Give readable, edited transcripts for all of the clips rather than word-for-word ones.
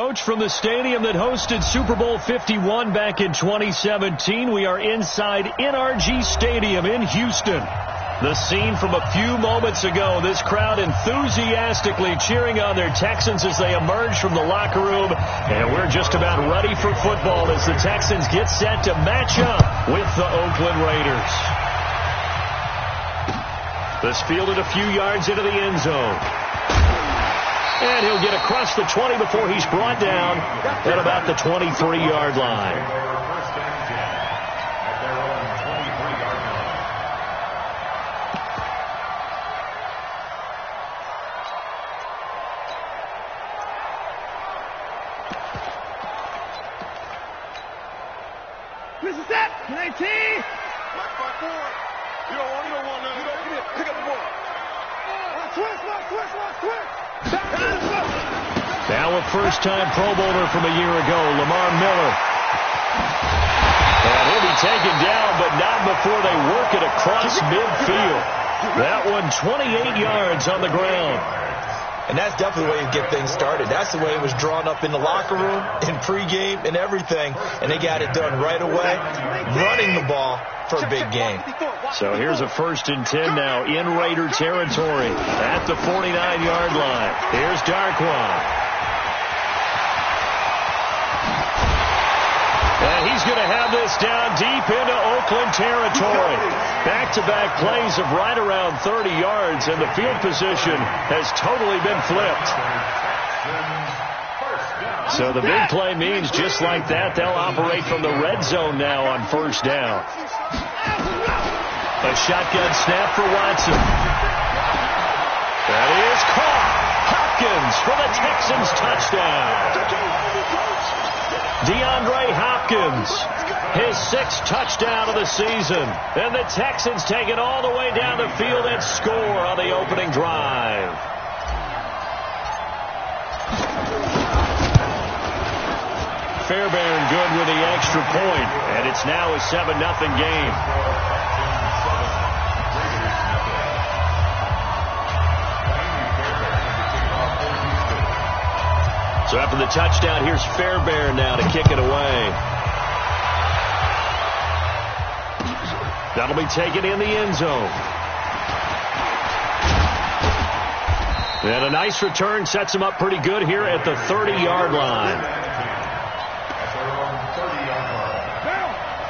Coach, from the stadium that hosted Super Bowl 51 back in 2017, we are inside NRG Stadium in Houston. The scene from a few moments ago, this crowd enthusiastically cheering on their Texans as they emerge from the locker room. And we're just about ready for football as the Texans get set to match up with the Oakland Raiders. This fielded a few yards into the end zone. And he'll get across the 20 before he's brought down at about the 23-yard line. This is that. 19. Black 5-4. You don't want none. Pick up the ball. Twist. Now a first-time Pro Bowler from a year ago, Lamar Miller. And he'll be taken down, but not before they work it across midfield. That one 28 yards on the ground. And that's definitely the way you get things started. That's the way it was drawn up in the locker room, in pregame, and everything. And they got it done right away, running the ball for a big game. So here's a 1st and 10 now in Raider territory at the 49-yard line. Here's Darkwan. And he's going to have this down deep into Oakland territory. Back-to-back plays of right around 30 yards, and the field position has totally been flipped. So the big play means just like that, they'll operate from the red zone now on 1st down. A shotgun snap for Watson. That is caught. Hopkins for the Texans touchdown. DeAndre Hopkins, his 6th touchdown of the season. And the Texans take it all the way down the field and score on the opening drive. Fairbairn good with the extra point, and it's now a 7-0 game. So after the touchdown, here's Fairbairn now to kick it away. That'll be taken in the end zone. And a nice return sets him up pretty good here at the 30-yard line.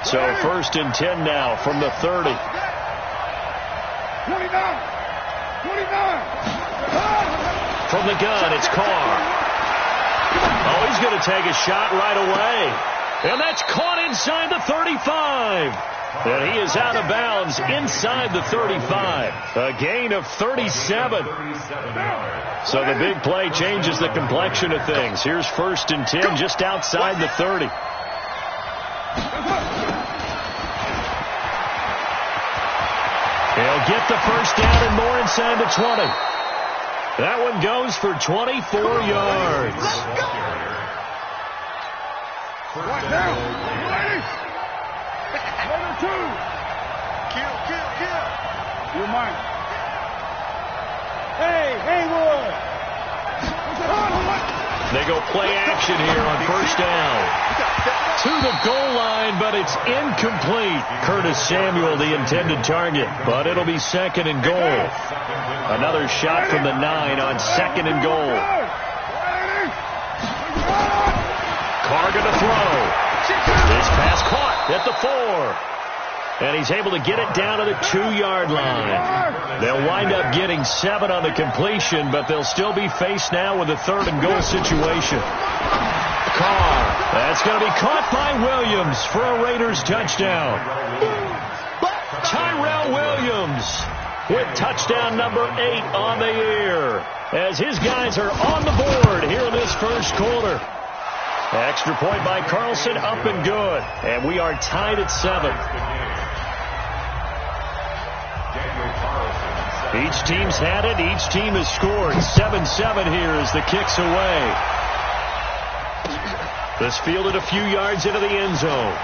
So 1st and 10 now from the 30. 29. From the gun, it's Carr. Oh, he's going to take a shot right away. And that's caught inside the 35. And he is out of bounds inside the 35. A gain of 37. So the big play changes the complexion of things. Here's 1st and 10 just outside the 30. He'll get the 1st down and more inside the 20. That one goes for 24 yards. Right now, ladies. Number 2. Kill. You're mine. Hey, Haywood. They go play action here on 1st down. To the goal line, but it's incomplete. Curtis Samuel, the intended target, but it'll be 2nd and goal. Another shot from the 9 on 2nd and goal. Carr going to throw. This pass caught at the 4. And he's able to get it down to the 2-yard line. They'll wind up getting 7 on the completion, but they'll still be faced now with a 3rd and goal situation. Carr, that's going to be caught by Williams for a Raiders touchdown. Tyrell Williams with touchdown number 8 on the year, as his guys are on the board here in this 1st quarter. Extra point by Carlson, up and good. And we are tied at 7. Each team's had it. Each team has scored. 7-7 here as the kick's away. This fielded a few yards into the end zone.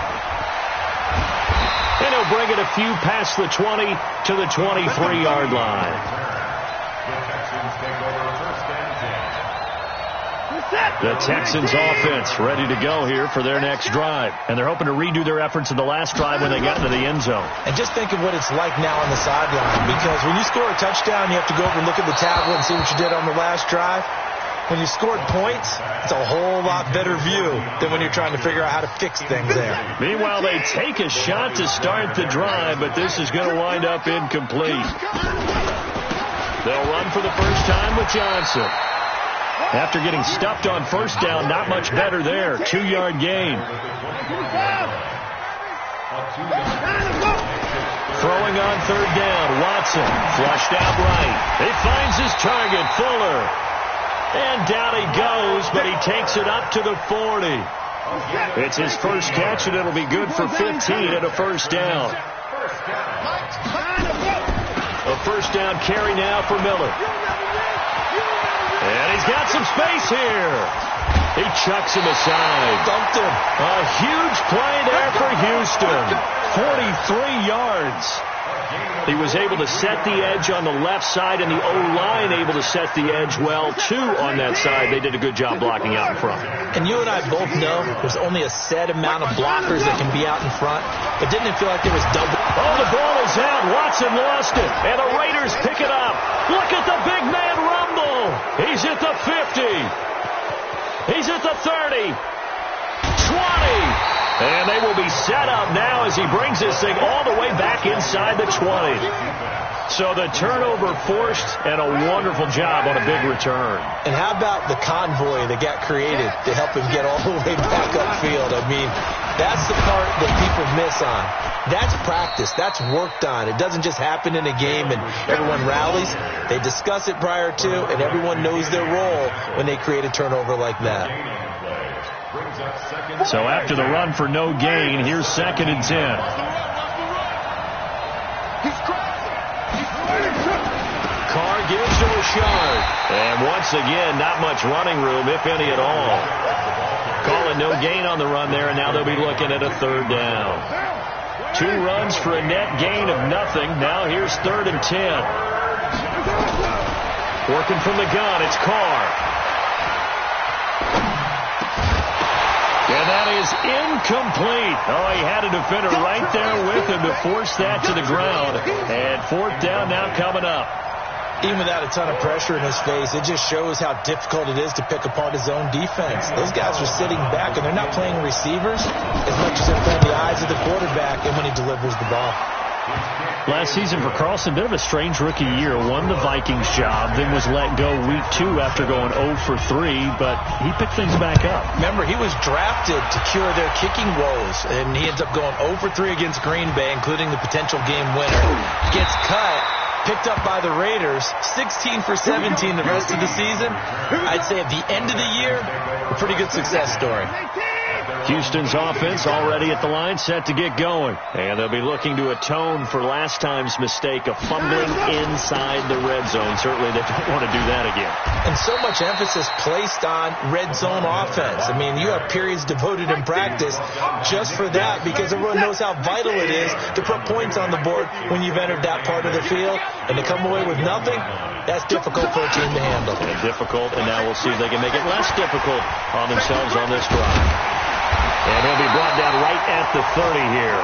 And he'll bring it a few past the 20 to the 23-yard line. The Texans offense ready to go here for their next drive. And they're hoping to redo their efforts in the last drive when they got into the end zone. And just think of what it's like now on the sideline. Because when you score a touchdown, you have to go over and look at the tablet and see what you did on the last drive. When you scored points, it's a whole lot better view than when you're trying to figure out how to fix things there. Meanwhile, they take a shot to start the drive, but this is going to wind up incomplete. They'll run for the first time with Johnson. After getting stuffed on first down, not much better there. 2-yard gain. Throwing on third down, Watson flushed out right. He finds his target, Fuller. And down he goes, but he takes it up to the 40. It's his first catch, and it'll be good for 15 and a first down. A first down carry now for Miller. And he's got some space here. He chucks him aside. Dumped him. A huge play there for Houston. 43 yards. He was able to set the edge on the left side, and the O-line able to set the edge well, too, on that side. They did a good job blocking out in front. And you and I both know there's only a set amount of blockers that can be out in front. But didn't it feel like there was double? Oh, the ball is out. Watson lost it, and the Raiders pick it up. Look at the big man rumble. He's at the 50. He's at the 30. 20. And they will be set up now as he brings this thing all the way back inside the 20. So the turnover forced, and a wonderful job on a big return. And how about the convoy that got created to help him get all the way back upfield? I mean, that's the part that people miss on. That's practice. That's worked on. It doesn't just happen in a game and everyone rallies. They discuss it prior to, and everyone knows their role when they create a turnover like that. So after the run for no gain, here's 2nd and 10. Carr gives to Rashard. And once again, not much running room, if any at all. Calling no gain on the run there, and now they'll be looking at a 3rd down. 2 runs for a net gain of nothing. Now here's 3rd and 10. Working from the gun, it's Carr. And that is incomplete. Oh, he had a defender right there with him to force that to the ground. And 4th down now coming up. Even without a ton of pressure in his face, it just shows how difficult it is to pick apart his own defense. Those guys are sitting back, and they're not playing receivers as much as they're playing the eyes of the quarterback and when he delivers the ball. Last season for Carlson, bit of a strange rookie year. Won the Vikings job, then was let go week 2 after going 0 for 3, but he picked things back up. Remember, he was drafted to cure their kicking woes, and he ends up going 0 for 3 against Green Bay, including the potential game winner. Gets cut, picked up by the Raiders, 16 for 17 the rest of the season. I'd say at the end of the year, a pretty good success story. Houston's offense already at the line, set to get going. And they'll be looking to atone for last time's mistake of fumbling inside the red zone. Certainly they don't want to do that again. And so much emphasis placed on red zone offense. I mean, you have periods devoted in practice just for that, because everyone knows how vital it is to put points on the board when you've entered that part of the field. And to come away with nothing, that's difficult for a team to handle. And difficult, and now we'll see if they can make it less difficult on themselves on this drive. And he'll be brought down right at the 30 here.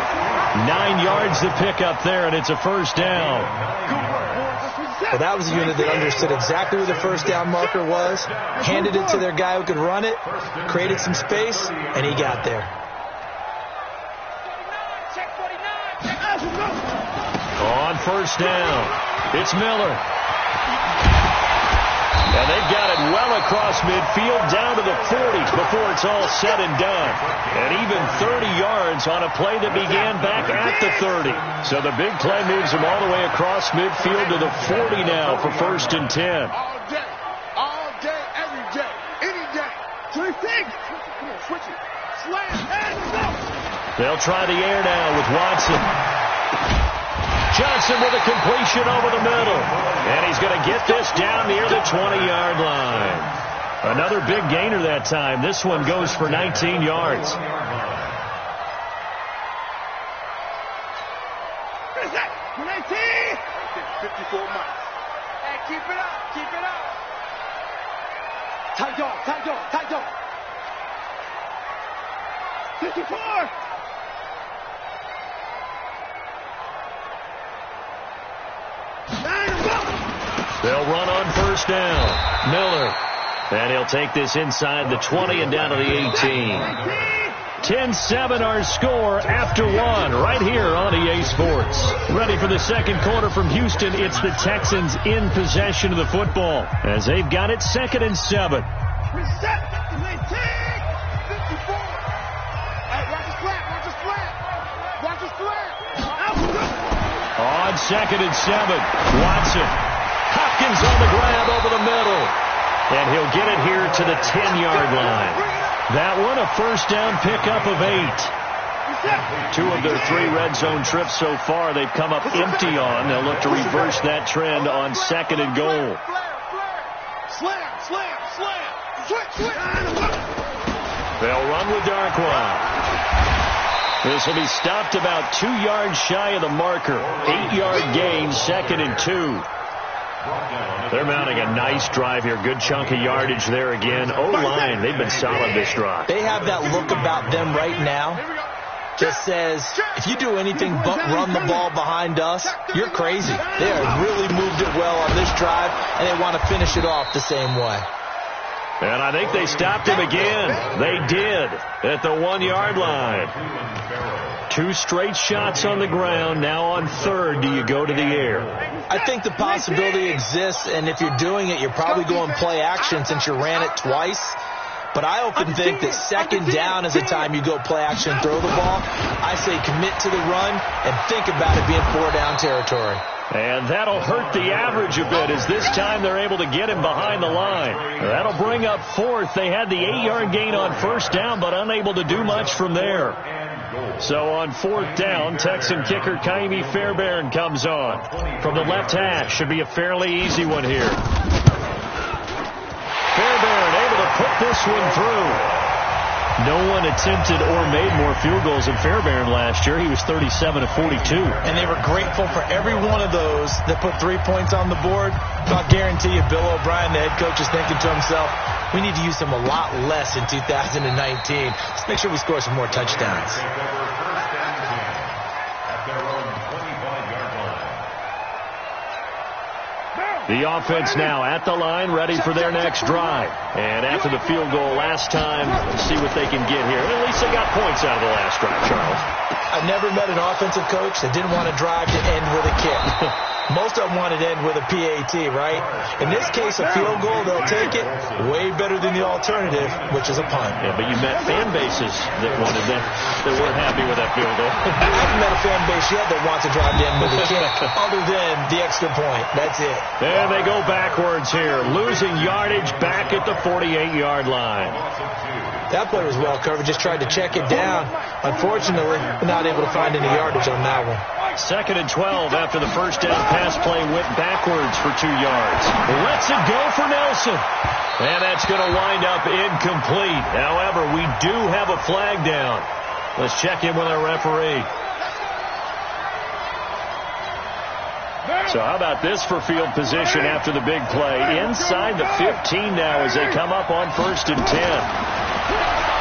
9 yards to pick up there, and it's a first down. Well, that was a unit that understood exactly where the first down marker was, handed it to their guy who could run it, created some space, and he got there. On first down, it's Miller. And they've got it well across midfield down to the 40 before it's all said and done. And even 30 yards on a play that began back at the 30. So the big play moves them all the way across midfield to the 40 now for 1st and 10. All day, every day, any day. 26. Come on, switch it. Slam. And go. They'll try the air now with Watson. Johnson with a completion over the middle. And he's going to get this down near the 20-yard line. Another big gainer that time. This one goes for 19 yards. 54 miles. Hey, keep it up. Keep it up. Tight dog, tight dog, tight dog. 54. They'll run on first down. Miller. And he'll take this inside the 20 and down to the 18. 10-7 our score after one right here on EA Sports. Ready for the second quarter from Houston. It's the Texans in possession of the football as they've got it 2nd and 7. Reset. 54. Watch the flat. Watch the flat. Watch the flat. On 2nd and 7. Watson. Hopkins on the grab over the middle. And he'll get it here to the 10-yard line. That one a first down pickup of 8. 2 of their 3 red zone trips so far they've come up empty on. They'll look to reverse that trend on 2nd and goal. Slam, slam, slam. Switch. They'll run with Darkwa. This will be stopped about 2 yards shy of the marker. 8-yard gain, 2nd and 2. They're mounting a nice drive here. Good chunk of yardage there again. O-line, they've been solid this drive. They have that look about them right now that says, if you do anything but run the ball behind us, you're crazy. They have really moved it well on this drive, and they want to finish it off the same way. And I think they stopped him again. They did at the 1-yard line. 2 straight shots on the ground. Now on 3rd, do you go to the air? I think the possibility exists, and if you're doing it, you're probably going play action since you ran it twice. But I often think that 2nd down is the time you go play action, throw the ball. I say commit to the run and think about it being 4-down territory. And that'll hurt the average a bit as this time they're able to get him behind the line. That'll bring up 4th. They had the 8-yard gain on first down, but unable to do much from there. So on 4th down, Texan kicker Kaimi Fairbairn comes on. From the left hash, should be a fairly easy one here. Fairbairn able to put this one through. No one attempted or made more field goals than Fairbairn last year. He was 37 of 42. And they were grateful for every one of those that put 3 points on the board. I'll guarantee you Bill O'Brien, the head coach, is thinking to himself, we need to use them a lot less in 2019. Let's make sure we score some more touchdowns. The offense now at the line, ready for their next drive. And after the field goal last time, see what they can get here. At least they got points out of the last drive, Charles. I've never met an offensive coach that didn't want to drive to end with a kick. Most of them wanted to end with a PAT, right? In this case, a field goal, they'll take it. Way better than the alternative, which is a punt. Yeah, but you met fan bases that wanted that weren't happy with that field goal. I haven't met a fan base yet that wants to drive to end with a kick, other than the extra point. That's it. And they go backwards here, losing yardage back at the 48-yard line. That play was well covered, just tried to check it down. Unfortunately, not able to find any yardage on that one. 2nd and 12 after the first down pass play went backwards for 2 yards. Lets it go for Nelson. And that's going to wind up incomplete. However, we do have a flag down. Let's check in with our referee. So how about this for field position after the big play? Inside the 15 now as they come up on 1st and 10.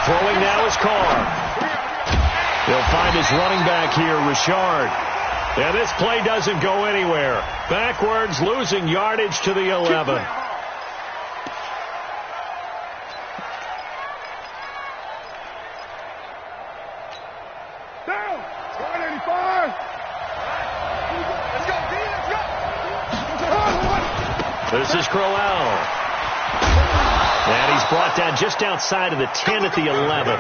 Throwing now is Carr. He'll find his running back here, Richard. And this play doesn't go anywhere. Backwards, losing yardage to the 11. Down. Score 85. Let's go, D. Let's go. This is Crowell. And he's brought down just outside of the 10 at the 11.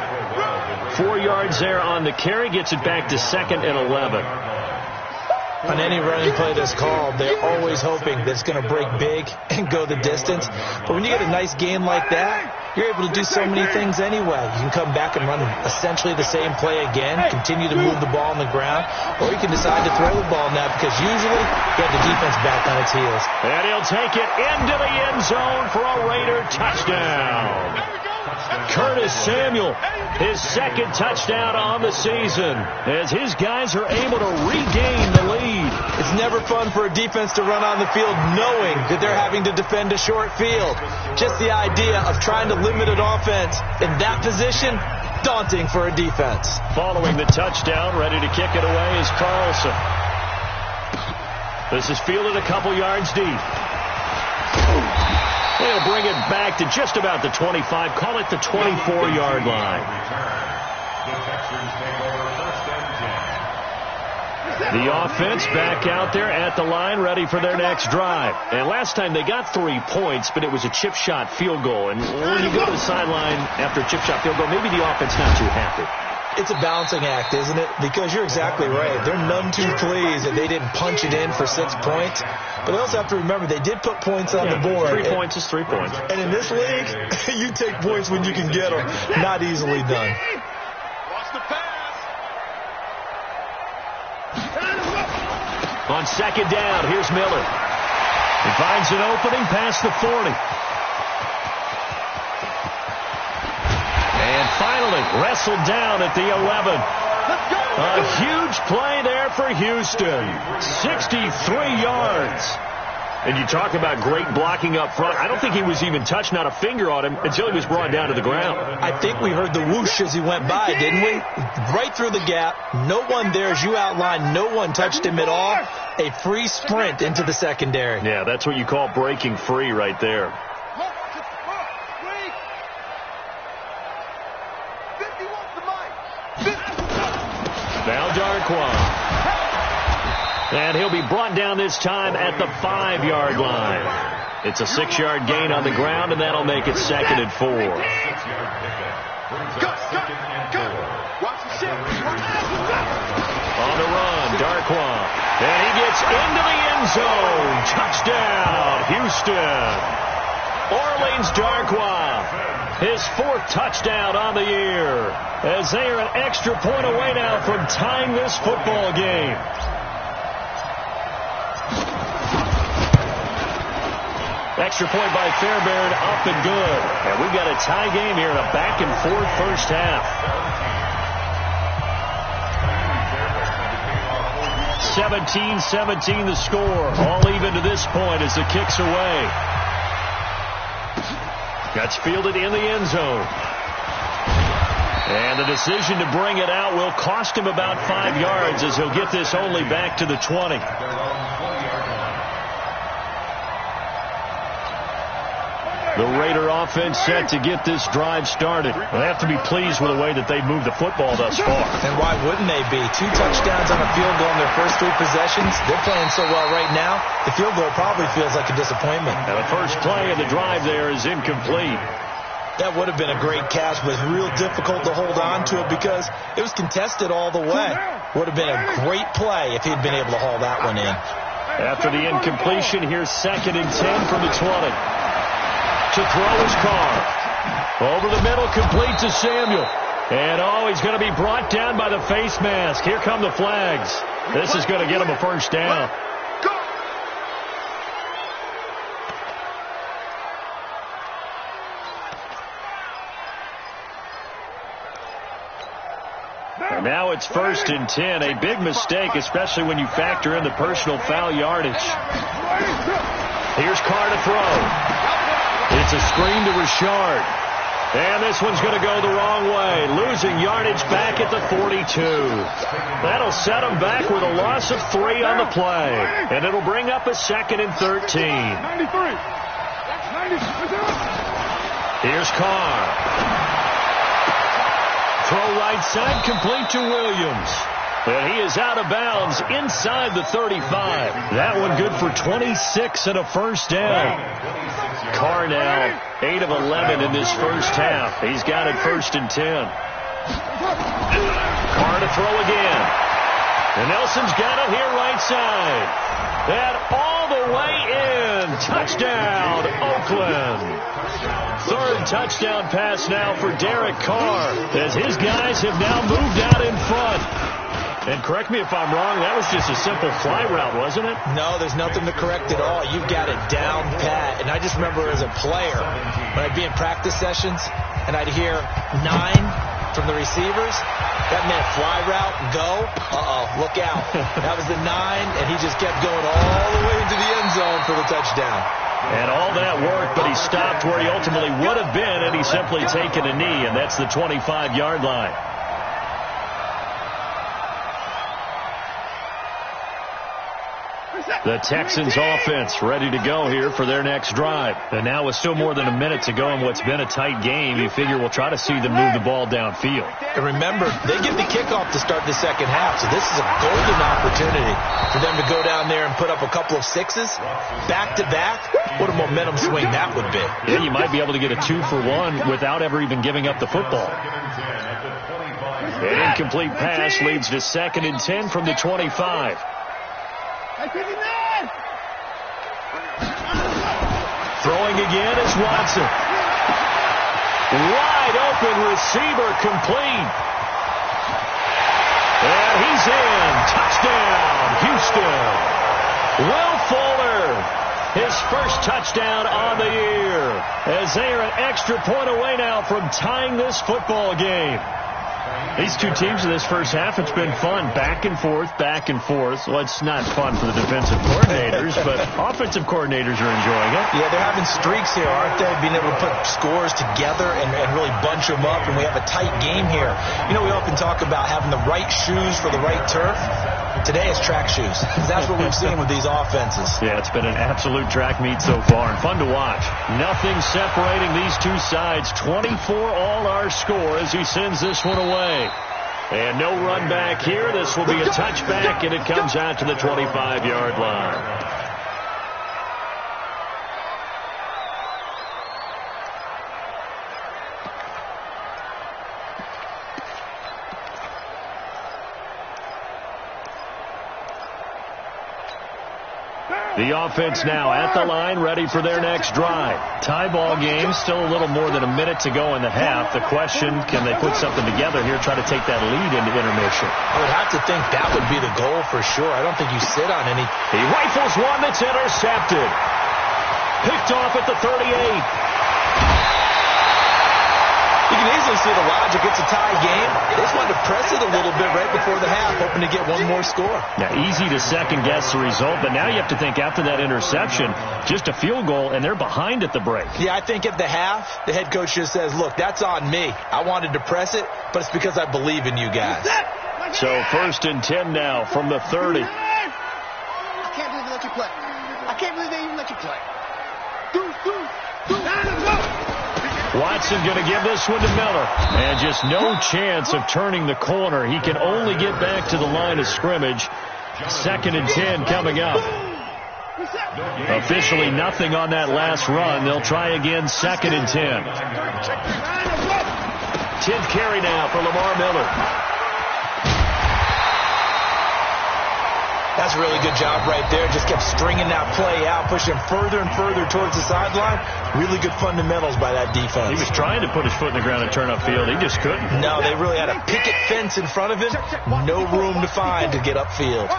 4 yards there on the carry. Gets it back to 2nd and 11. On any running play that's called, they're always hoping that it's going to break big and go the distance. But when you get a nice game like that, you're able to do so many things anyway. You can come back and run essentially the same play again, continue to move the ball on the ground, or you can decide to throw the ball now because usually you have the defense back on its heels. And he'll take it into the end zone for a Raider touchdown. Curtis Samuel, his second touchdown on the season, as his guys are able to regain the lead. It's never fun for a defense to run on the field knowing that they're having to defend a short field. Just the idea of trying to limit an offense in that position, daunting for a defense. Following the touchdown, ready to kick it away is Carlson. This is fielded a couple yards deep. They'll bring it back to just about the 25. Call it the 24-yard line. The offense back out there at the line, ready for their next drive. And last time they got 3 points, but it was a chip shot field goal. And when you go to the sideline after a chip shot field goal, maybe the offense not too happy. It's a balancing act, isn't it? Because you're exactly right. They're none too pleased that they didn't punch it in for 6 points. But they also have to remember they did put points on the board. 3 points is 3 points. And in this league, you take points when you can get them. Not easily done. Watch the pass. On second down, here's Miller. He finds an opening past the 40. And finally, wrestled down at the 11. A huge play there for Houston. 63 yards. And you talk about great blocking up front. I don't think he was even touched, not a finger on him, until he was brought down to the ground. I think we heard the whoosh as he went by, didn't we? Right through the gap. No one there, as you outlined. No one touched him at all. A free sprint into the secondary. Yeah, that's what you call breaking free right there. Now Darquan. And he'll be brought down this time at the 5-yard line. It's a 6-yard gain on the ground, and that'll make it 2nd and 4. On the run, Darquan. And he gets into the end zone. Touchdown, Houston. Orleans Darquan, his 4th touchdown on the year, as they are an extra point away now from tying this football game. Extra point by Fairbairn, up and good. And we've got a tie game here in a back-and-forth first half. 17-17 the score. All even to this point as the kick's away. That's fielded in the end zone. And the decision to bring it out will cost him about 5 yards as he'll get this only back to the 20. The Raider offense set to get this drive started. They have to be pleased with the way that they've moved the football thus far. And why wouldn't they be? 2 touchdowns on a field goal in their first 3 possessions. They're playing so well right now, the field goal probably feels like a disappointment. And the first play of the drive there is incomplete. That would have been a great catch, but real difficult to hold on to it because it was contested all the way. Would have been a great play if he'd been able to haul that one in. After the incompletion, here's 2nd and 10 from the 20. To throw his Carr. Over the middle, complete to Samuel. And, he's going to be brought down by the face mask. Here come the flags. This is going to get him a first down. And now it's 1st and 10. A big mistake, especially when you factor in the personal foul yardage. Here's Carr to throw. It's a screen to Richard. And this one's going to go the wrong way. Losing yardage back at the 42. That'll set him back with a loss of 3 on the play. And it'll bring up a 2nd and 13. Here's Carr. Throw right side, complete to Williams. And he is out of bounds inside the 35. That one good for 26 and a first down. Carr now 8 of 11 in this first half. He's got it 1st and 10. Carr to throw again. And Nelson's got it here right side. And all the way in. Touchdown, Oakland. 3rd touchdown pass now for Derek Carr, as his guys have now moved out in front. And correct me if I'm wrong, that was just a simple fly route, wasn't it? No, there's nothing to correct at all. You've got it down pat. And I just remember as a player, when I'd be in practice sessions, and I'd hear 9 from the receivers. That meant fly route, go. Look out. That was the 9, and he just kept going all the way into the end zone for the touchdown. And all that worked, but he stopped where he ultimately would have been, and he's simply taken a knee, and that's the 25-yard line. The Texans offense ready to go here for their next drive. And now with still more than a minute to go in what's been a tight game, you figure we'll try to see them move the ball downfield. And remember, they get the kickoff to start the second half, so this is a golden opportunity for them to go down there and put up a couple of 6s back-to-back. What a momentum swing that would be. Yeah, you might be able to get a 2-for-1 without ever even giving up the football. An incomplete pass leads to 2nd and 10 from the 25. Throwing again is Watson. Wide open receiver complete. And he's in. Touchdown, Houston. Will Fuller, his first touchdown on the year, as they are an extra point away now from tying this football game. These two teams in this first half, it's been fun. Back and forth, back and forth. Well, it's not fun for the defensive coordinators, but offensive coordinators are enjoying it. Yeah, they're having streaks here, aren't they? Being able to put scores together and really bunch them up, and we have a tight game here. You know, we often talk about having the right shoes for the right turf. Today is track shoes. That's what we've seen with these offenses. Yeah, it's been an absolute track meet so far, and fun to watch. Nothing separating these two sides. 24 all our score as he sends this one away. And no run back here. This will be a touchback, and it comes out to the 25-yard line. The offense now at the line, ready for their next drive. Tie ball game, still a little more than a minute to go in the half. The question, can they put something together here, try to take that lead into intermission? I would have to think that would be the goal for sure. I don't think you sit on any. He rifles one that's intercepted. Picked off at the 38. You can easily see the logic. It's a tie game. They just wanted to press it a little bit right before the half, hoping to get one more score. Now, easy to second-guess the result, but now you have to think after that interception, just a field goal, and they're behind at the break. Yeah, I think at the half, the head coach just says, look, that's on me. I wanted to press it, but it's because I believe in you guys. So 1st and 10 now from the 30. I can't believe they let you play. I can't believe they even let you play. Watson going to give this one to Miller. And just no chance of turning the corner. He can only get back to the line of scrimmage. 2nd and 10 coming up. Officially nothing on that last run. They'll try again 2nd and 10. 10th carry now for Lamar Miller. That's a really good job right there. Just kept stringing that play out, pushing further and further towards the sideline. Really good fundamentals by that defense. He was trying to put his foot in the ground and turn upfield. He just couldn't. No, they really had a picket fence in front of him. No room to find to get upfield.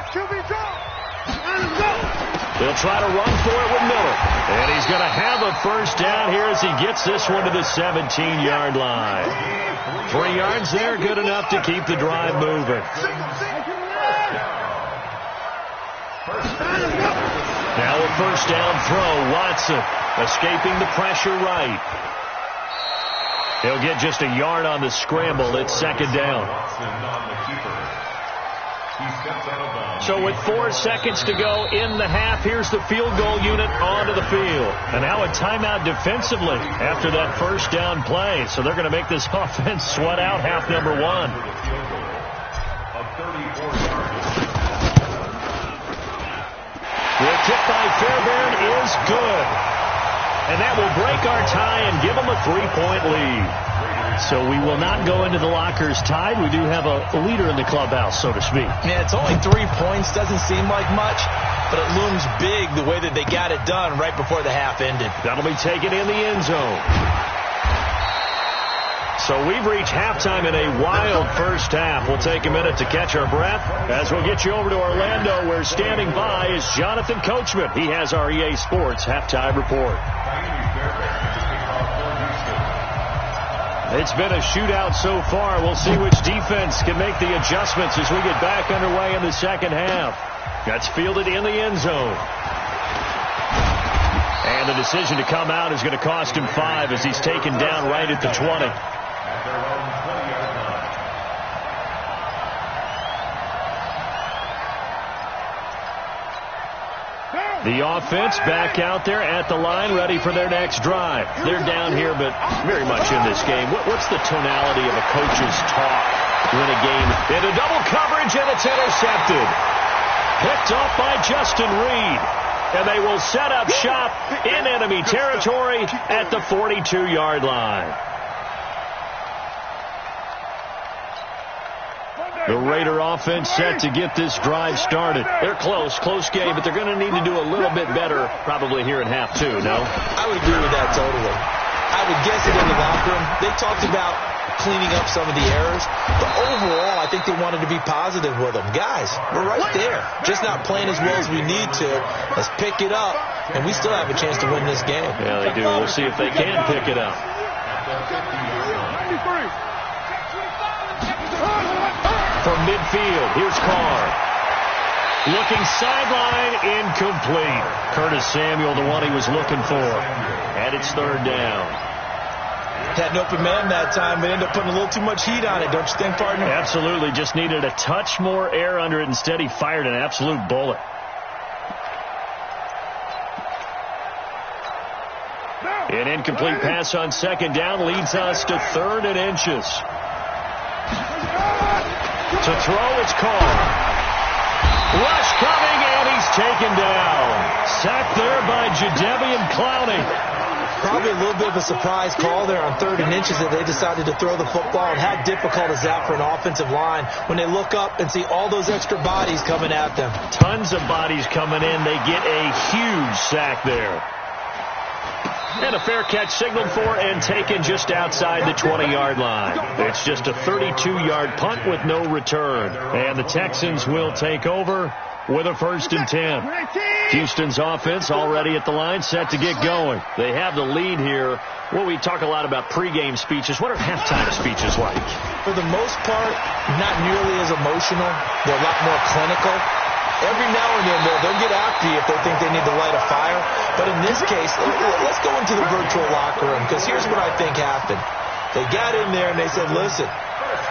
They'll try to run for it with Miller. And he's going to have a first down here as he gets this one to the 17-yard line. 3 yards there, good enough to keep the drive moving. Now a first down throw. Watson escaping the pressure right. He'll get just a yard on the scramble. It's 2nd down. So with 4 seconds to go in the half, here's the field goal unit onto the field. And now a timeout defensively after that first down play. So they're going to make this offense sweat out half number 1. The kick by Fairbairn is good. And that will break our tie and give them a 3-point lead. So we will not go into the lockers tied. We do have a leader in the clubhouse, so to speak. Yeah, it's only 3 points. Doesn't seem like much, but it looms big the way that they got it done right before the half ended. That'll be taken in the end zone. So we've reached halftime in a wild first half. We'll take a minute to catch our breath as we'll get you over to Orlando, where standing by is Jonathan Coachman. He has our EA Sports halftime report. It's been a shootout so far. We'll see which defense can make the adjustments as we get back underway in the second half. That's fielded in the end zone. And the decision to come out is going to cost him 5 as he's taken down right at the 20. The offense back out there at the line, ready for their next drive. They're down here, but very much in this game. What's the tonality of a coach's talk when a game into double coverage, and it's intercepted? Picked off by Justin Reed. And they will set up shop in enemy territory at the 42-yard line. The Raider offense set to get this drive started. They're close game, but they're going to need to do a little bit better probably here in half 2, no? I would agree with that totally. I would guess it in the locker room. They talked about cleaning up some of the errors, but overall, I think they wanted to be positive with them. Guys, we're right there. Just not playing as well as we need to. Let's pick it up, and we still have a chance to win this game. Yeah, they do. We'll see if they can pick it up. From midfield, here's Carr. Looking sideline, incomplete. Curtis Samuel, the one he was looking for. And it's third down. Had an open man that time, but ended up putting a little too much heat on it, don't you think, partner? Absolutely. Just needed a touch more air under it. Instead, he fired an absolute bullet. An incomplete pass on second down leads us to 3rd and inches. To throw, it's Carr. Rush coming, and he's taken down. Sacked there by Jadeveon Clowney. Probably a little bit of a surprise call there on 3rd and inches that they decided to throw the football. And how difficult is that for an offensive line when they look up and see all those extra bodies coming at them? Tons of bodies coming in. They get a huge sack there. And a fair catch signaled for and taken just outside the 20-yard line. It's just a 32-yard punt with no return. And the Texans will take over with a 1st and 10. Houston's offense already at the line, set to get going. They have the lead here. Well, we talk a lot about pregame speeches. What are halftime speeches like? For the most part, not nearly as emotional. They're a lot more clinical. Every now and then, they'll get after you if they think they need to light a fire. But in this case, let's go into the virtual locker room, because here's what I think happened. They got in there and they said, listen,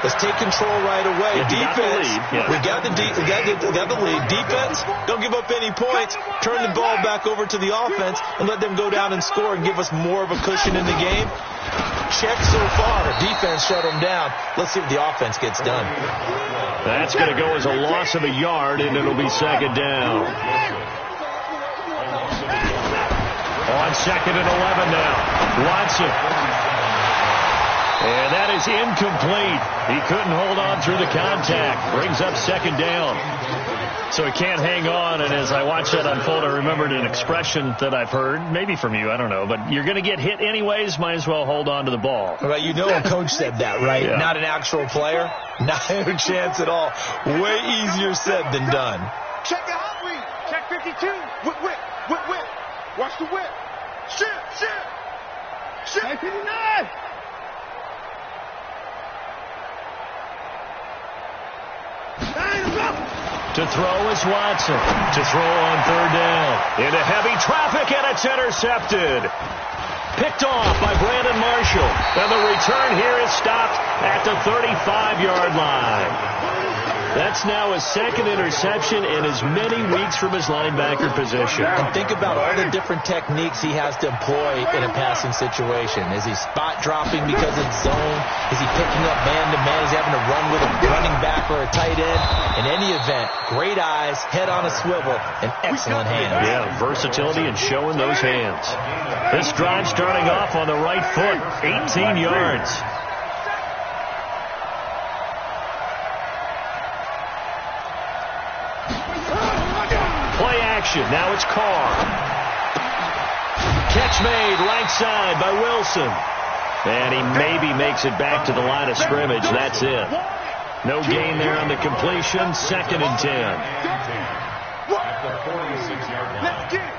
let's take control right away. Defense, we got the lead. Defense, don't give up any points. Turn the ball back over to the offense and let them go down and score and give us more of a cushion in the game. Check so far. Defense shut them down. Let's see what the offense gets done. That's going to go as a loss of a yard, and it'll be second down. On 2nd and 11 now. Watson. And that is incomplete. He couldn't hold on through the contact. Brings up second down. So he can't hang on, and as I watch that unfold, I remembered an expression that I've heard, maybe from you, I don't know, but you're going to get hit anyways, might as well hold on to the ball. Well, you know a coach said that, right? Yeah. Not an actual player. Not a chance at all. Way easier said than done. Check the hot read. Check 52. Whip. Watch the whip. Shit. 59. To throw is Watson. To throw on 3rd down. Into heavy traffic, and it's intercepted. Picked off by Brandon Marshall. And the return here is stopped at the 35-yard line. That's now his 2nd interception in as many weeks from his linebacker position. And think about all the different techniques he has to employ in a passing situation. Is he spot dropping because it's zone? Is he picking up man-to-man? Is he having to run with a running back or a tight end? In any event, great eyes, head on a swivel, and excellent hands. Yeah, versatility and showing those hands. This drive starting off on the right foot, 18 yards. Play action. Now it's Carr. Catch made right side by Wilson. And he maybe makes it back to the line of scrimmage. That's it. No gain there on the completion. 2nd and 10. Let's get it.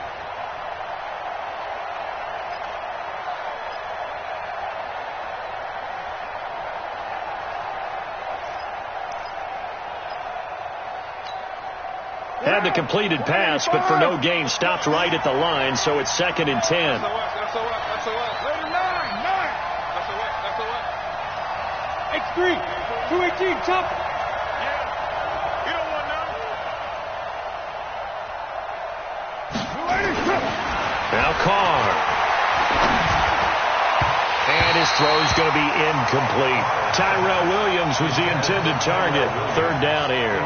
Had the completed pass, but for no gain, stopped right at the line, so it's 2nd and 10. X3, 218, chop. You don't want none. Now Carr. And his throw's going to be incomplete. Tyrell Williams was the intended target. 3rd down here.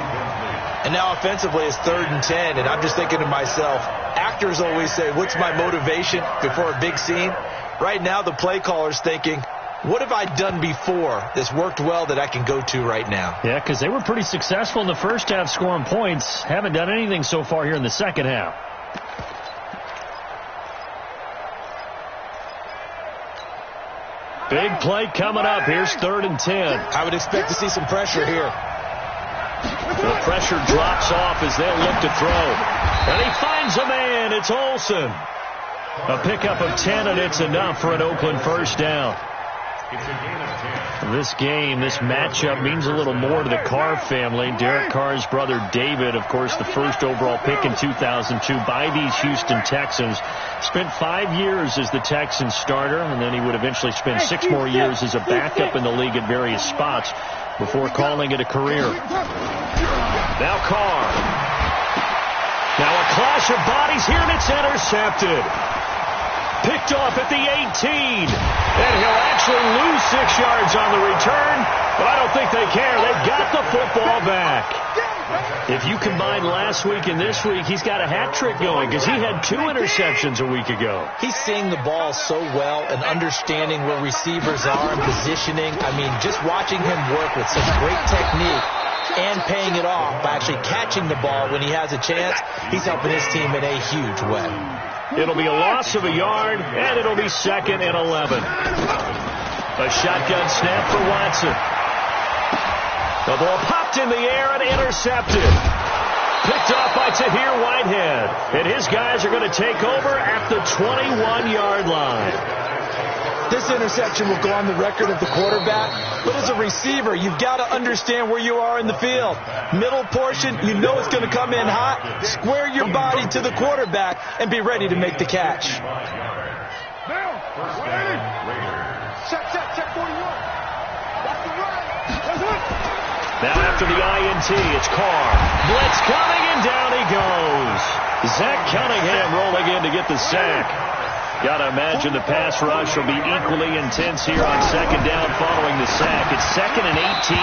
And now offensively it's 3rd and 10, and I'm just thinking to myself, actors always say, what's my motivation before a big scene? Right now the play caller's thinking, what have I done before that's worked well that I can go to right now? Yeah, because they were pretty successful in the first half scoring points. Haven't done anything so far here in the second half. Big play coming up. Here's 3rd and 10. I would expect to see some pressure here. The pressure drops off as they'll look to throw. And he finds a man. It's Olsen. A pickup of 10, and it's enough for an Oakland first down. This game, this matchup means a little more to the Carr family. Derek Carr's brother David, of course, the first overall pick in 2002 by these Houston Texans. Spent 5 years as the Texans starter, and then he would eventually spend 6 more years as a backup in the league at various spots before calling it a career. Now Carr. Now a clash of bodies here, and it's intercepted. Picked off at the 18. And he'll actually lose 6 yards on the return, but I don't think they care. They've got the football back. If you combine last week and this week, he's got a hat trick going because he had 2 interceptions a week ago. He's seeing the ball so well and understanding where receivers are and positioning. I mean, just watching him work with such great technique and paying it off by actually catching the ball when he has a chance, he's helping his team in a huge way. It'll be a loss of a yard, and it'll be 2nd and 11. A shotgun snap for Watson. The ball popped in the air and intercepted. Picked off by Tahir Whitehead. And his guys are going to take over at the 21-yard line. This interception will go on the record of the quarterback, but as a receiver, you've got to understand where you are in the field. Middle portion, you know it's going to come in hot. Square your body to the quarterback and be ready to make the catch. Check 41. That's the run. Now after the INT, it's Carr. Blitz coming, and down he goes. Zach Cunningham rolling in to get the sack. Got to imagine the pass rush will be equally intense here on 2nd down following the sack. It's 2nd and 18.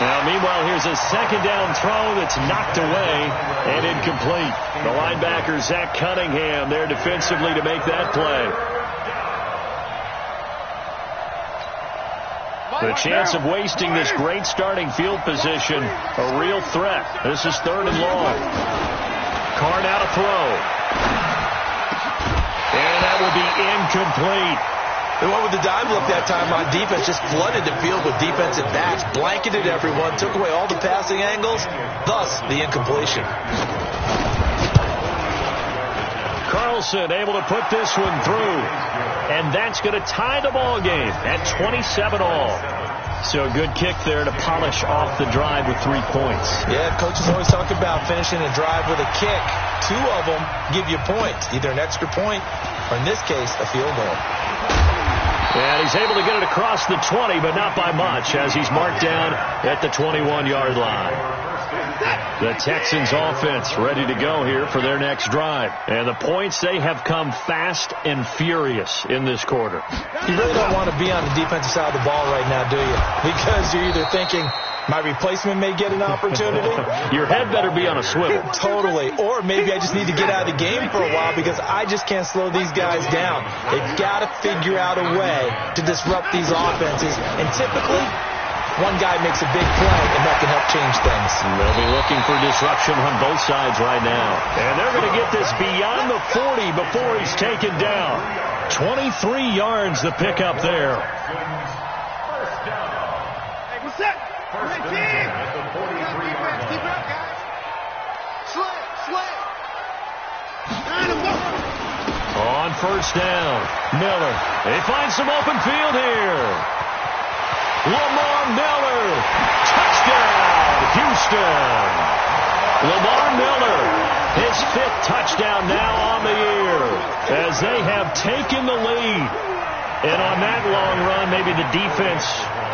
Now, meanwhile, here's a 2nd down throw that's knocked away and incomplete. The linebacker, Zach Cunningham, there defensively to make that play. The chance of wasting this great starting field position, a real threat. This is 3rd and long. Carr now to throw. And that will be incomplete. They went with the dime look that time on defense, just flooded the field with defensive backs, blanketed everyone, took away all the passing angles, thus the incompletion. Carlson able to put this one through. And that's going to tie the ball game at 27 all. So a good kick there to polish off the drive with 3 points. Yeah, coaches always talk about finishing a drive with a kick. 2 of them give you points, either an extra point or, in this case, a field goal. And he's able to get it across the 20, but not by much, as he's marked down at the 21-yard line. The Texans offense ready to go here for their next drive. And the points, they have come fast and furious in this quarter. You really don't want to be on the defensive side of the ball right now, do you? Because you're either thinking, my replacement may get an opportunity. Your head better be on a swivel. Totally. Or maybe I just need to get out of the game for a while because I just can't slow these guys down. They've got to figure out a way to disrupt these offenses. And typically, one guy makes a big play, and that can help change things. They'll be looking for disruption on both sides right now. And they're going to get this beyond the 40 before he's taken down. 23 yards the pickup there. What's that? On 1st down, Miller. They find some open field here. Lamar Miller. Touchdown, Houston. Lamar Miller, his 5th touchdown now on the year as they have taken the lead. And on that long run, maybe the defense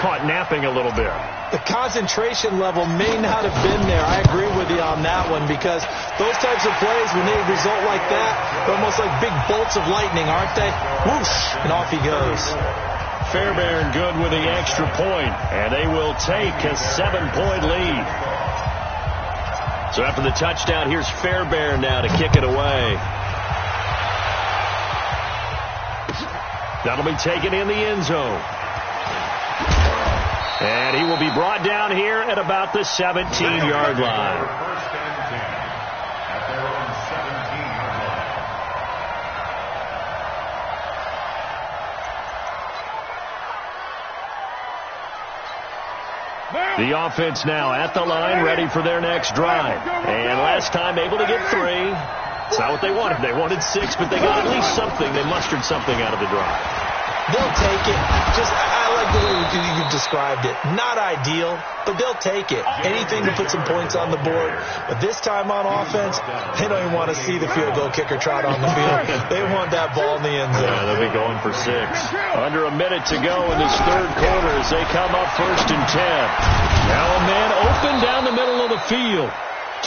caught napping a little bit. The concentration level may not have been there. I agree with you on that one because those types of plays, when they result like that, they're almost like big bolts of lightning, aren't they? Whoosh, and off he goes. Fairbairn good with the extra point, and they will take a 7-point lead. So after the touchdown, here's Fairbairn now to kick it away. That'll be taken in the end zone. And he will be brought down here at about the 17-yard line. The offense now at the line, ready for their next drive. And last time able to get 3. It's not what they wanted. They wanted 6, but they got at least something. They mustered something out of the drive. They'll take it. I like the way you've described it. Not ideal, but they'll take it. Anything to put some points on the board. But this time on offense, they don't even want to see the field goal kicker trot on the field. They want that ball in the end zone. Yeah, they'll be going for 6. Under a minute to go in this third quarter as they come up 1st and 10. Now a man open down the middle of the field.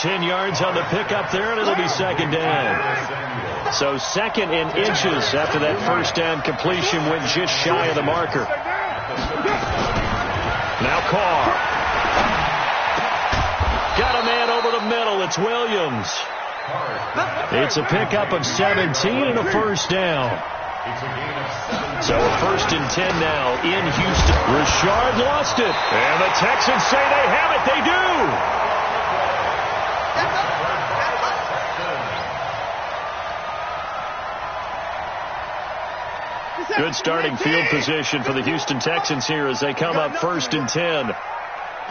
10 yards on the pickup there, and it'll be 2nd down. So 2nd in inches after that first down completion went just shy of the marker. Now Carr. Got a man over the middle. It's Williams. It's a pickup of 17 and a first down. So a 1st and 10 now in Houston. Richard lost it. And the Texans say they have it. They do. Good starting field position for the Houston Texans here as they come up 1st and 10. You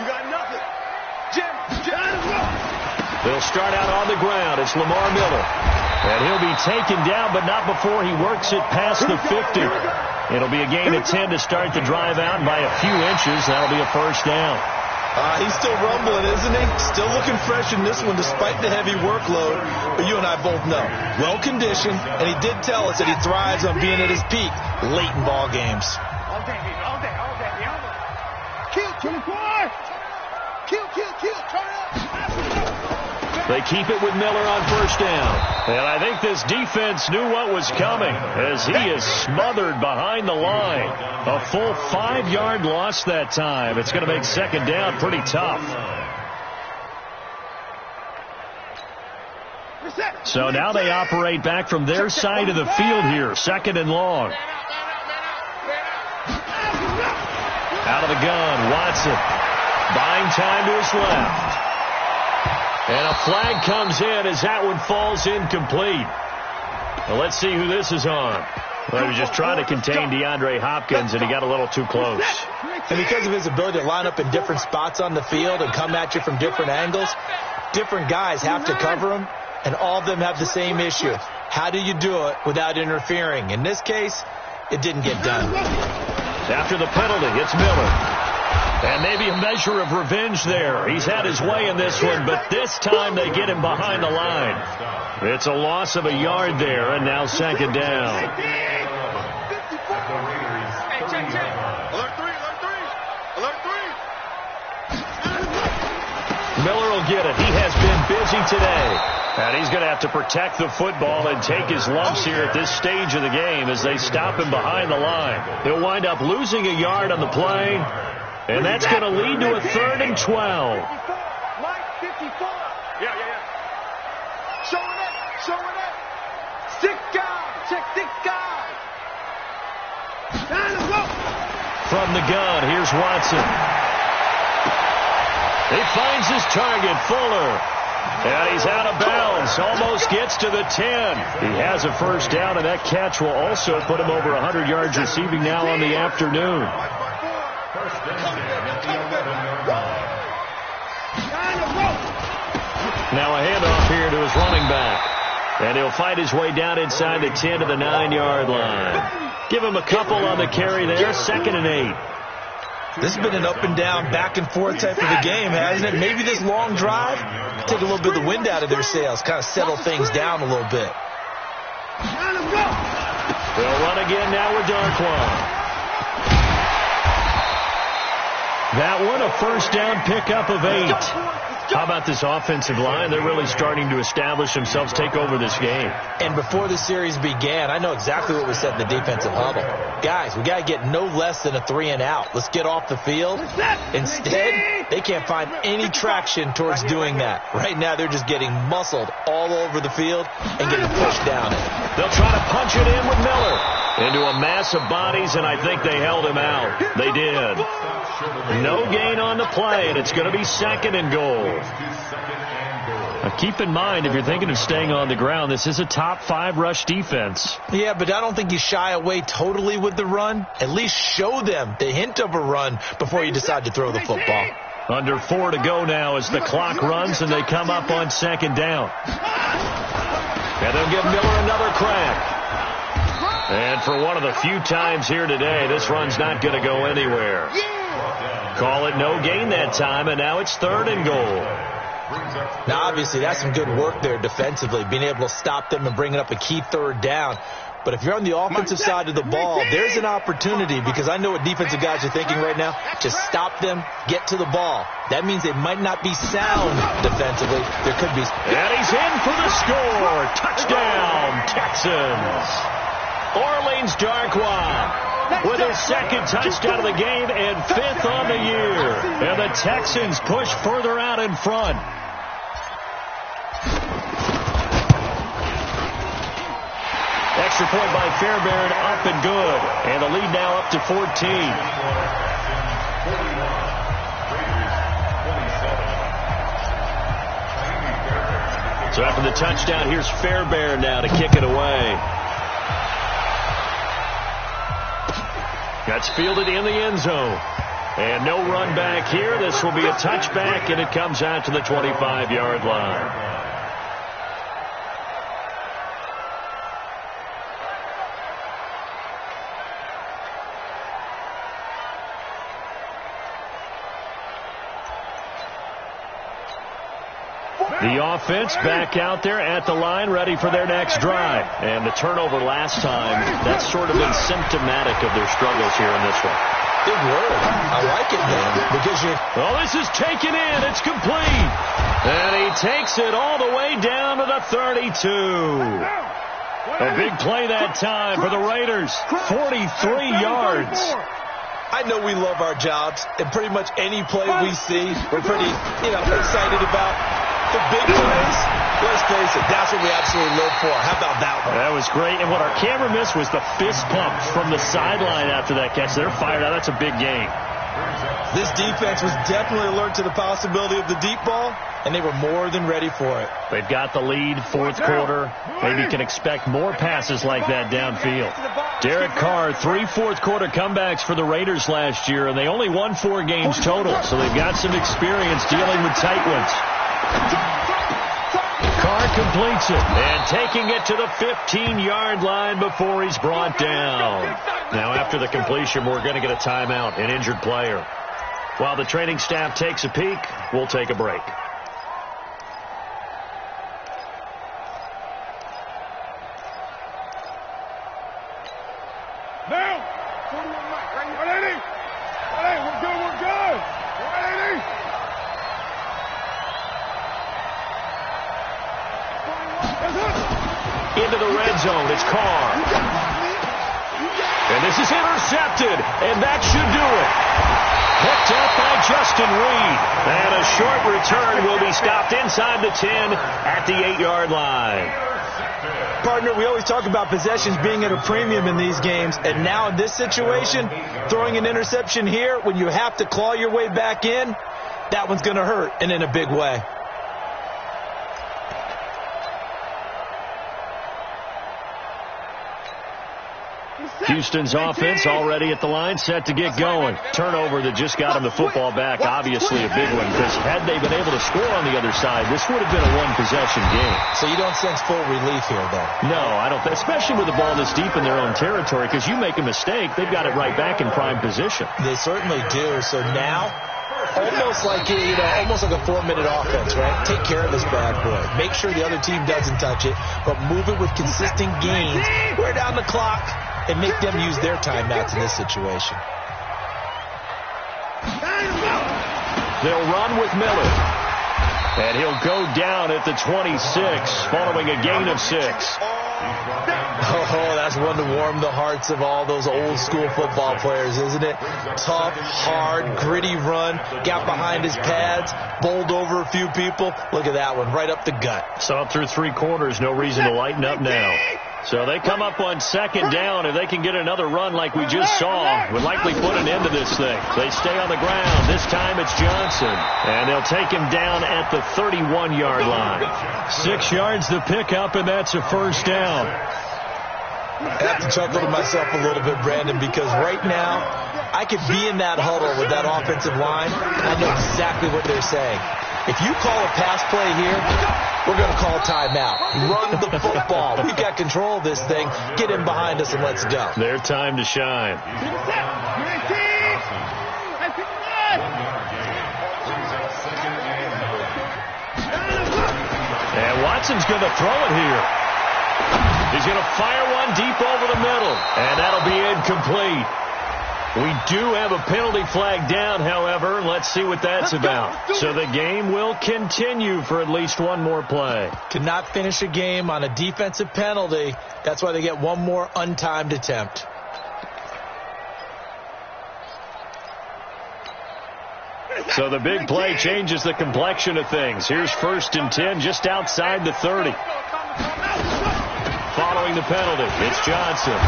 got nothing. Jim. They'll start out on the ground. It's Lamar Miller. And he'll be taken down, but not before he works it past the 50. It'll be a gain of 10 to start the drive out by a few inches. That'll be a first down. He's still rumbling, isn't he? Still looking fresh in this one despite the heavy workload. But you and I both know, well-conditioned, and he did tell us that he thrives on being at his peak late in ball games. All day. Kill, 24. Kill. Turn up. They keep it with Miller on first down. And I think this defense knew what was coming as he is smothered behind the line. A full 5-yard loss that time. It's going to make 2nd down pretty tough. So now they operate back from their side of the field here. 2nd and long. Out of the gun, Watson. Buying time to his left. And a flag comes in as that one falls incomplete. Well, let's see who this is on. Well, he was just trying to contain DeAndre Hopkins, and he got a little too close. And because of his ability to line up in different spots on the field and come at you from different angles, different guys have to cover him, and all of them have the same issue. How do you do it without interfering? In this case, it didn't get done. After the penalty, it's Miller. And maybe a measure of revenge there. He's had his way in this one, but this time they get him behind the line. It's a loss of a yard there, and now 2nd down. Alert 3. Miller will get it. He has been busy today. And he's going to have to protect the football and take his lumps here at this stage of the game as they stop him behind the line. He'll wind up losing a yard on the play. And that's going to lead to a 3rd and 12. Mike, 54. Yeah. Showing up. 6 guys. Check 6 guys. Time to go. From the gun, here's Watson. He finds his target, Fuller. And he's out of bounds. Almost gets to the 10. He has a first down, and that catch will also put him over 100 yards receiving now on the afternoon. Now a handoff here to his running back. And he'll fight his way down inside the 10 to the 9-yard line. Give him a couple on the carry there. 2nd and 8. This has been an up and down, back and forth type of a game, hasn't it? Maybe this long drive take a little bit of the wind out of their sails, kind of settle things down a little bit. They'll run again now with Darkwan. That one, a first down pickup of 8. How about this offensive line? They're really starting to establish themselves, take over this game. And before the series began, I know exactly what was said in the defensive huddle. Guys, we got to get no less than a 3-and-out. Let's get off the field. Instead, they can't find any traction towards doing that. Right now, they're just getting muscled all over the field and getting pushed down. They'll try to punch it in with Miller into a mass of bodies, and I think they held him out. They did. No gain on the play, and it's going to be 2nd and goal. Now keep in mind, if you're thinking of staying on the ground, this is a top 5 rush defense. Yeah, but I don't think you shy away totally with the run. At least show them the hint of a run before you decide to throw the football. Under 4 to go now as the clock runs and they come up on 2nd down. And they'll give Miller another crack. And for one of the few times here today, this run's not going to go anywhere. Call it no gain that time, and now it's 3rd and goal. Now, obviously, that's some good work there defensively, being able to stop them and bringing up a key 3rd down. But if you're on the offensive side of the ball, there's an opportunity, because I know what defensive guys are thinking right now. Just stop them, get to the ball. That means they might not be sound defensively. There could be. And he's in for the score. Touchdown, Texans. Orleans Darkwan with his 2nd touchdown of the game and 5th on the year. And the Texans push further out in front. Extra point by Fairbairn, up and good. And the lead now up to 14. So after the touchdown, here's Fairbairn now to kick it away. That's fielded in the end zone. And no run back here. This will be a touchback, and it comes out to the 25-yard line. The offense back out there at the line, ready for their next drive. And the turnover last time, that's sort of been symptomatic of their struggles here in this one. Big word. I like it, man, because you're... Well, this is taken in. It's complete. And he takes it all the way down to the 32. A big play that time for the Raiders. 43 yards. I know we love our jobs, and pretty much any play we see, we're pretty, excited about. The big plays, let's face it, that's what we absolutely live for. How about that one? That was great. And what our camera missed was the fist pump from the sideline after that catch. They're fired out. That's a big game. This defense was definitely alert to the possibility of the deep ball, and they were more than ready for it. They've got the lead, 4th quarter. Maybe can expect more passes like that downfield. Derek Carr, 3 fourth-quarter comebacks for the Raiders last year, and they only won 4 games total, so they've got some experience dealing with tight ones. Carr completes it, and taking it to the 15-yard line before he's brought down. Now, after the completion, we're going to get a timeout, an injured player. While the training staff takes a peek, we'll take a break. Now, 41 Mike, right here. 180. We're good, we're good. 180. Into the red zone, it's Carr. And this is intercepted, and that should do it. Picked up by Justin Reed. And a short return will be stopped inside the 10 at the 8-yard line. Partner, we always talk about possessions being at a premium in these games, and now in this situation, throwing an interception here when you have to claw your way back in, that one's going to hurt, and in a big way. Houston's offense already at the line, set to get going. Turnover that just got him the football back, obviously a big one, because had they been able to score on the other side, this would have been a one-possession game. So you don't sense full relief here, though? No, I don't, especially with the ball this deep in their own territory, because you make a mistake, they've got it right back in prime position. They certainly do. So now, almost like a 4-minute offense, right? Take care of this bad boy. Make sure the other team doesn't touch it, but move it with consistent gains. Wear down the clock and make them use their timeouts in this situation. They'll run with Miller. And he'll go down at the 26, following a gain of 6. Oh, that's one to warm the hearts of all those old school football players, isn't it? Tough, hard, gritty run, got behind his pads, bowled over a few people. Look at that one, right up the gut. Saw through 3 quarters, no reason to lighten up now. So they come up on 2nd down. If they can get another run like we just saw, would likely put an end to this thing. They stay on the ground. This time it's Johnson. And they'll take him down at the 31-yard line. 6 yards the pickup, and that's a 1st down. I have to chuckle to myself a little bit, Brandon, because right now I could be in that huddle with that offensive line. I know exactly what they're saying. If you call a pass play here, we're going to call timeout. Run the football. We've got control of this thing. Get in behind us and let's go. Their time to shine. And Watson's going to throw it here. He's going to fire one deep over the middle, and that'll be incomplete. We do have a penalty flag down, however. Let's see what that's about. So the game will continue for at least one more play. Cannot finish a game on a defensive penalty. That's why they get one more untimed attempt. So the big play changes the complexion of things. Here's 1st and 10 just outside the 30. Following the penalty, it's Johnson.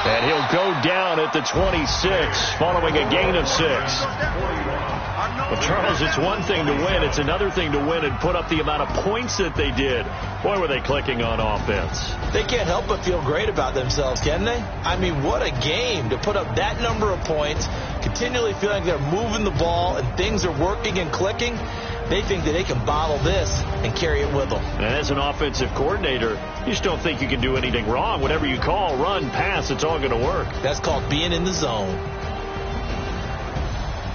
And he'll go down at the 26, following a gain of 6. Well, Charles, it's one thing to win. It's another thing to win and put up the amount of points that they did. Boy, were they clicking on offense. They can't help but feel great about themselves, can they? I mean, what a game to put up that number of points, continually feeling like they're moving the ball and things are working and clicking. They think that they can bottle this and carry it with them. And as an offensive coordinator, you just don't think you can do anything wrong. Whatever you call, run, pass, it's all going to work. That's called being in the zone.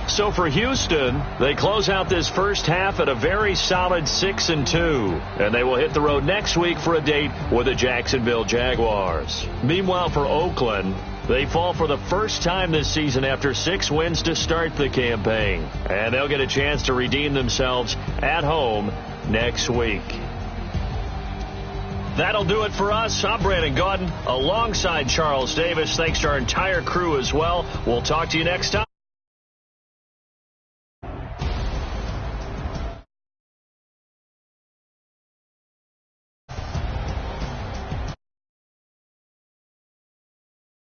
So for Houston, they close out this first half at a very solid 6-2. And they will hit the road next week for a date with the Jacksonville Jaguars. Meanwhile, for Oakland, they fall for the first time this season after 6 wins to start the campaign. And they'll get a chance to redeem themselves at home next week. That'll do it for us. I'm Brandon Gaudin alongside Charles Davis. Thanks to our entire crew as well. We'll talk to you next time.